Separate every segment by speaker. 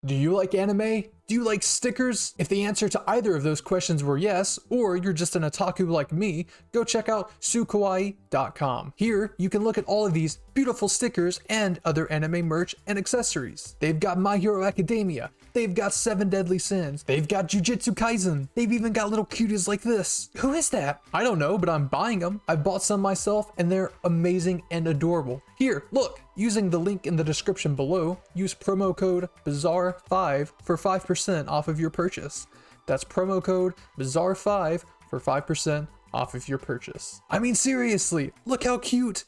Speaker 1: Do you like anime? Do you like stickers? If the answer to either of those questions were yes, or you're just an otaku like me, go check out sukawaii.com. Here, you can look at all of these beautiful stickers and other anime merch and accessories. They've got My Hero Academia, they've got 7 Deadly Sins, they've got Jujutsu Kaisen, they've even got little cuties like this. Who is that? I don't know, but I'm buying them. I bought some myself and they're amazing and adorable. Here, look, using the link in the description below, use promo code BAZAAR5 for 5% off of your purchase. That's promo code BAZAAR5 for 5% off of your purchase. I mean, seriously, look how cute.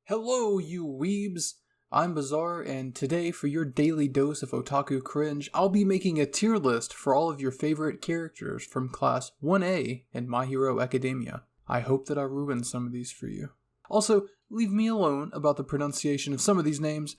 Speaker 1: Hello, you weebs. I'm Bazaar, and today for your daily dose of otaku cringe, I'll be making a tier list for all of your favorite characters from Class 1A in My Hero Academia. I hope that I ruined some of these for you. Also, leave me alone about the pronunciation of some of these names.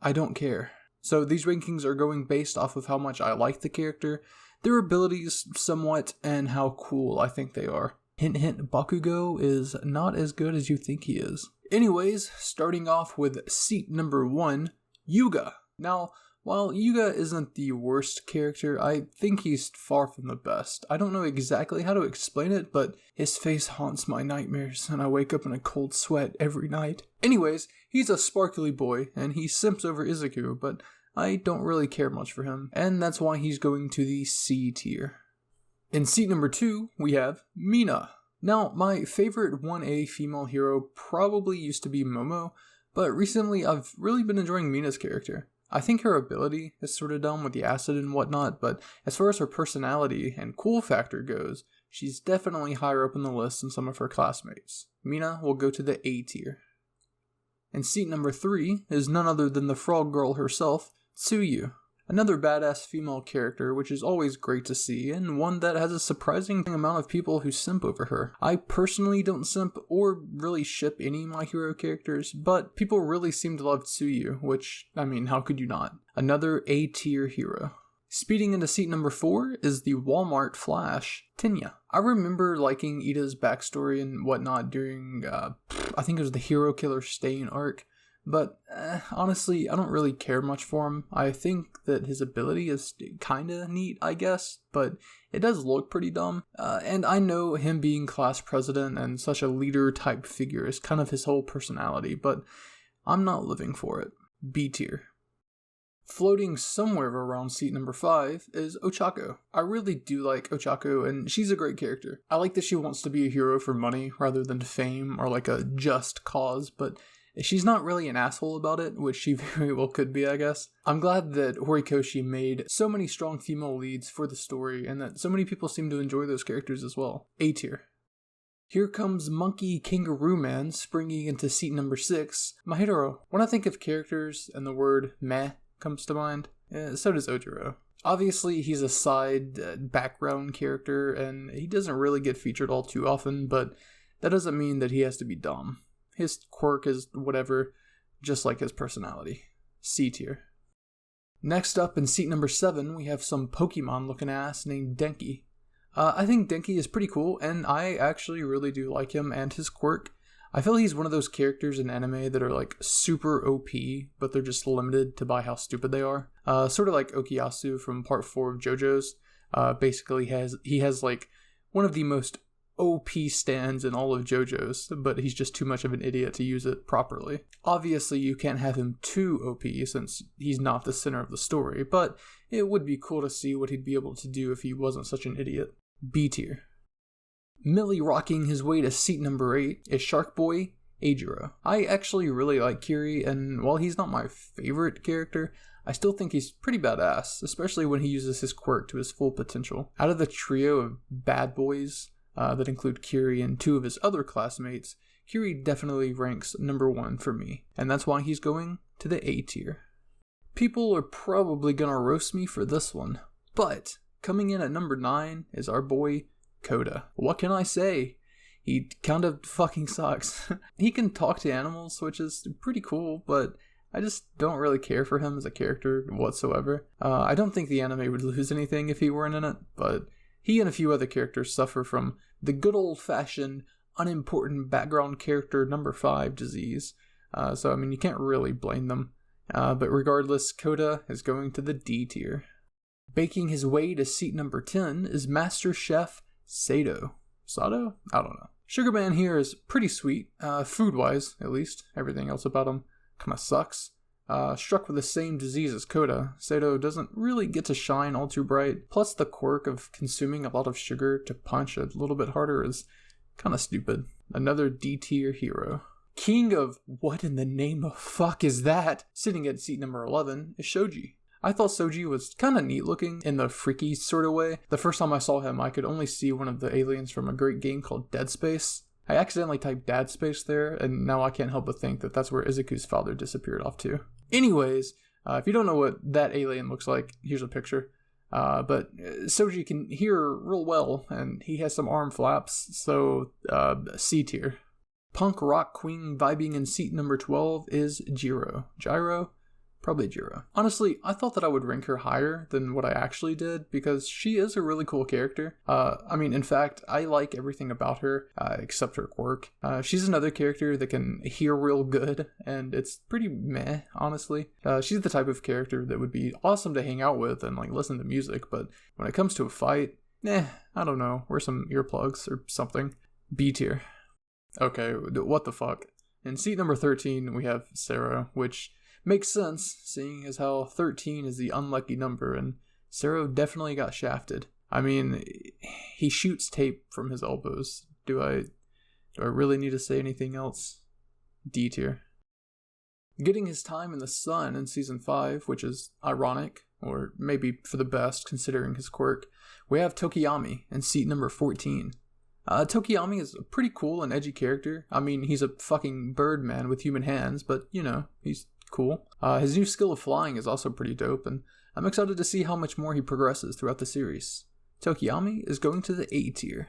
Speaker 1: I don't care. So these rankings are going based off of how much I like the character, their abilities somewhat, and how cool I think they are. Hint hint, Bakugo is not as good as you think he is. Anyways, starting off with seat number 1, Yuga. Now, while Yuga isn't the worst character, I think he's far from the best. I don't know exactly how to explain it, but his face haunts my nightmares, and I wake up in a cold sweat every night. Anyways, he's a sparkly boy, and he simps over Izuku, but I don't really care much for him, and that's why he's going to the C tier. In seat number 2, we have Mina. Now, my favorite 1A female hero probably used to be Momo, but recently I've really been enjoying Mina's character. I think her ability is sort of dumb with the acid and whatnot, but as far as her personality and cool factor goes, she's definitely higher up in the list than some of her classmates. Mina will go to the A tier. And seat number 3 is none other than the frog girl herself, Tsuyu. Another badass female character, which is always great to see, and one that has a surprising amount of people who simp over her. I personally don't simp or really ship any My Hero characters, but people really seem to love Tsuyu, which, I mean, how could you not? Another A-tier hero. Speeding into seat number 4 is the Walmart Flash, Tenya. I remember liking Iida's backstory and whatnot during, I think it was the Hero Killer Stain arc. But honestly, I don't really care much for him. I think that his ability is kinda neat, I guess, but it does look pretty dumb. And I know him being class president and such a leader type figure is kind of his whole personality, but I'm not living for it. B tier. Floating somewhere around seat number 5 is Ochako. I really do like Ochako, and she's a great character. I like that she wants to be a hero for money rather than fame or like a just cause, but she's not really an asshole about it, which she very well could be, I guess. I'm glad that Horikoshi made so many strong female leads for the story, and that so many people seem to enjoy those characters as well. A tier. Here comes Monkey Kangaroo Man, springing into seat number 6, Mahiro. When I think of characters and the word meh comes to mind, so does Ojiro. Obviously, he's a side background character, and he doesn't really get featured all too often, but that doesn't mean that he has to be dumb. His quirk is whatever, just like his personality. C tier. Next up in seat number 7, we have some Pokemon looking ass named Denki. I think Denki is pretty cool, and I actually really do like him and his quirk. I feel he's one of those characters in anime that are like super OP, but they're just limited to by how stupid they are. Sort of like Okuyasu from part 4 of JoJo's. Basically he has like one of the most OP stands in all of JoJo's, but he's just too much of an idiot to use it properly. Obviously, you can't have him too OP since he's not the center of the story, but it would be cool to see what he'd be able to do if he wasn't such an idiot. B tier. Millie rocking his way to seat number 8 is Shark Boy Ojiro. I actually really like Kiri, and while he's not my favorite character, I still think he's pretty badass, especially when he uses his quirk to his full potential. Out of the trio of bad boys that include Kiri and 2 of his other classmates, Kiri definitely ranks number 1 for me, and that's why he's going to the A tier. People are probably gonna roast me for this one, but coming in at number 9 is our boy Coda. What can I say? He kind of fucking sucks. He can talk to animals, which is pretty cool, but I just don't really care for him as a character whatsoever. I don't think the anime would lose anything if he weren't in it, but he and a few other characters suffer from the good old-fashioned, unimportant background character number 5 disease. So, I mean, you can't really blame them. But regardless, Coda is going to the D tier. Making his way to seat number 10 is Master Chef Sato. Sato? I don't know. Sugar Man here is pretty sweet, food-wise, at least. Everything else about him kinda sucks. Struck with the same disease as Coda, Sato doesn't really get to shine all too bright. Plus the quirk of consuming a lot of sugar to punch a little bit harder is kinda stupid. Another D tier hero. King of what in the name of fuck is that? Sitting at seat number 11 is Shoji. I thought Shoji was kinda neat looking in the freaky sort of way. The first time I saw him, I could only see one of the aliens from a great game called Dead Space. I accidentally typed Dad Space there, and now I can't help but think that that's where Izuku's father disappeared off to. Anyways, if you don't know what that alien looks like, here's a picture. But Shoji can hear real well, and he has some arm flaps, so C tier. Punk rock queen vibing in seat number 12 is Jiro. Jiro? Probably Jiro. Honestly, I thought that I would rank her higher than what I actually did because she is a really cool character. In fact, I like everything about her except her quirk. She's another character that can hear real good, and it's pretty meh, honestly. She's the type of character that would be awesome to hang out with and like listen to music, but when it comes to a fight, I don't know. Wear some earplugs or something. B tier. Okay, what the fuck? In seat number 13, we have Sero, which makes sense, seeing as how 13 is the unlucky number, and Sero definitely got shafted. I mean, he shoots tape from his elbows. Do I really need to say anything else? D tier. Getting his time in the sun in season 5, which is ironic, or maybe for the best considering his quirk, we have Tokoyami in seat number 14. Tokoyami is a pretty cool and edgy character. I mean, he's a fucking bird man with human hands, but, you know, he's cool. His new skill of flying is also pretty dope, and I'm excited to see how much more he progresses throughout the series. Tokoyami is going to the A tier.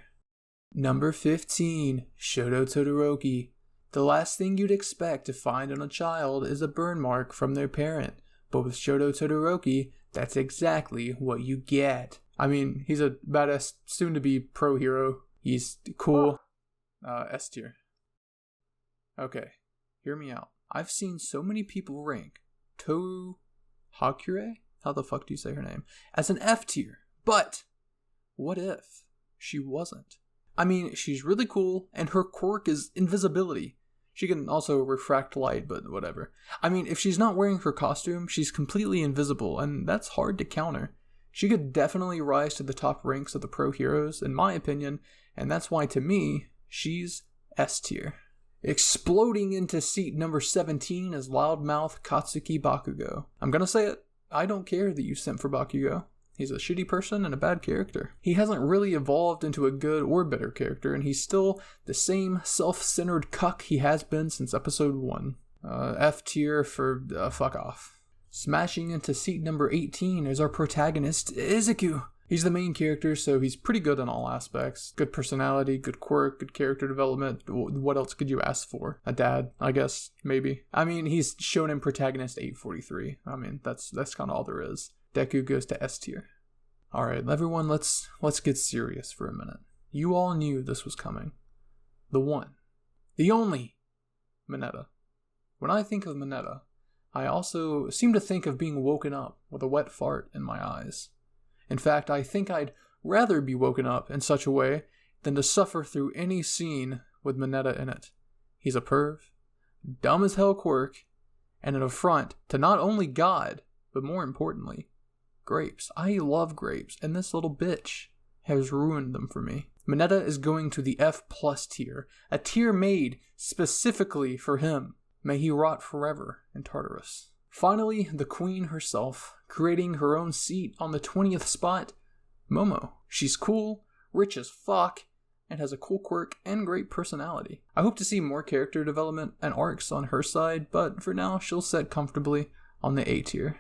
Speaker 1: Number 15, Shoto Todoroki. The last thing you'd expect to find on a child is a burn mark from their parent, but with Shoto Todoroki, that's exactly what you get. I mean, he's a badass, soon-to-be pro hero. He's cool. S tier. Okay, hear me out. I've seen so many people rank Hakure? How the fuck do you say her name? As an F tier. But what if she wasn't? I mean, she's really cool, and her quirk is invisibility. She can also refract light, but whatever. I mean, if she's not wearing her costume, she's completely invisible, and that's hard to counter. She could definitely rise to the top ranks of the pro heroes, in my opinion, and that's why, to me, she's S tier. Exploding into seat number 17 is Loudmouth Katsuki Bakugo. I'm gonna say it, I don't care that you simp for Bakugo. He's a shitty person and a bad character. He hasn't really evolved into a good or better character, and he's still the same self-centered cuck he has been since episode 1. F tier for fuck off. Smashing into seat number 18 is our protagonist, Izuku. He's the main character, so he's pretty good in all aspects. Good personality, good quirk, good character development. What else could you ask for? A dad, I guess, maybe. I mean, he's shonen protagonist 843. I mean, that's kind of all there is. Deku goes to S tier. Alright, everyone, let's get serious for a minute. You all knew this was coming. The one, the only, Mineta. When I think of Mineta, I also seem to think of being woken up with a wet fart in my eyes. In fact, I think I'd rather be woken up in such a way than to suffer through any scene with Mineta in it. He's a perv, dumb as hell quirk, and an affront to not only God, but more importantly, grapes. I love grapes, and this little bitch has ruined them for me. Mineta is going to the F+ tier, a tier made specifically for him. May he rot forever in Tartarus. Finally, the queen herself, creating her own seat on the 20th spot, Momo. She's cool, rich as fuck, and has a cool quirk and great personality. I hope to see more character development and arcs on her side, but for now, she'll sit comfortably on the A tier.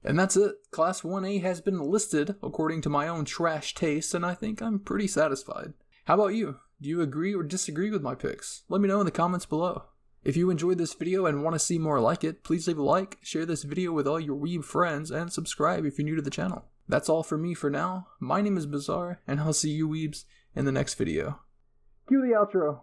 Speaker 1: And that's it. Class 1A has been listed according to my own trash taste, and I think I'm pretty satisfied. How about you? Do you agree or disagree with my picks? Let me know in the comments below. If you enjoyed this video and want to see more like it, please leave a like, share this video with all your weeb friends, and subscribe if you're new to the channel. That's all for me for now. My name is Bizarre, and I'll see you weebs in the next video. Cue the outro.